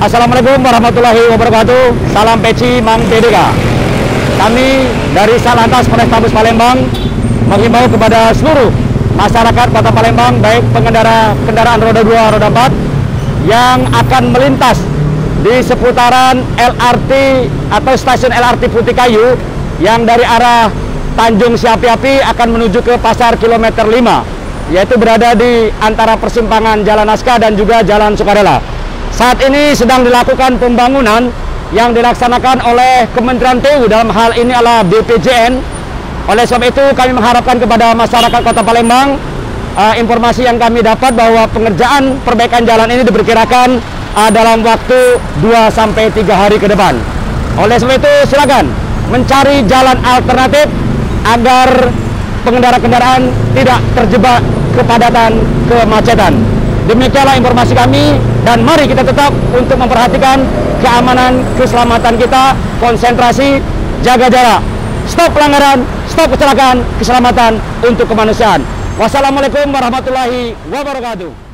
Assalamualaikum warahmatullahi wabarakatuh. Salam peci Mang Dedeka. Kami dari Satlantas Polrestabes Palembang menghimbau kepada seluruh masyarakat Kota Palembang, baik pengendara kendaraan roda 2, roda 4 yang akan melintas di seputaran LRT atau stasiun LRT Putih Kayu yang dari arah Tanjung Siapi-Api akan menuju ke Pasar Kilometer 5, yaitu berada di antara persimpangan Jalan Naskah dan juga Jalan Sukarela. Saat ini sedang dilakukan pembangunan yang dilaksanakan oleh Kementerian TU, dalam hal ini adalah BPJN. Oleh sebab itu kami mengharapkan kepada masyarakat Kota Palembang, informasi yang kami dapat bahwa pengerjaan perbaikan jalan ini diperkirakan dalam waktu 2-3 hari ke depan. Oleh sebab itu silakan mencari jalan alternatif agar pengendara kendaraan tidak terjebak kepadatan, kemacetan. Demikianlah informasi kami, dan mari kita tetap untuk memperhatikan keamanan, keselamatan kita, konsentrasi, jaga jarak, stop pelanggaran, stop kecelakaan, keselamatan untuk kemanusiaan. Wassalamualaikum warahmatullahi wabarakatuh.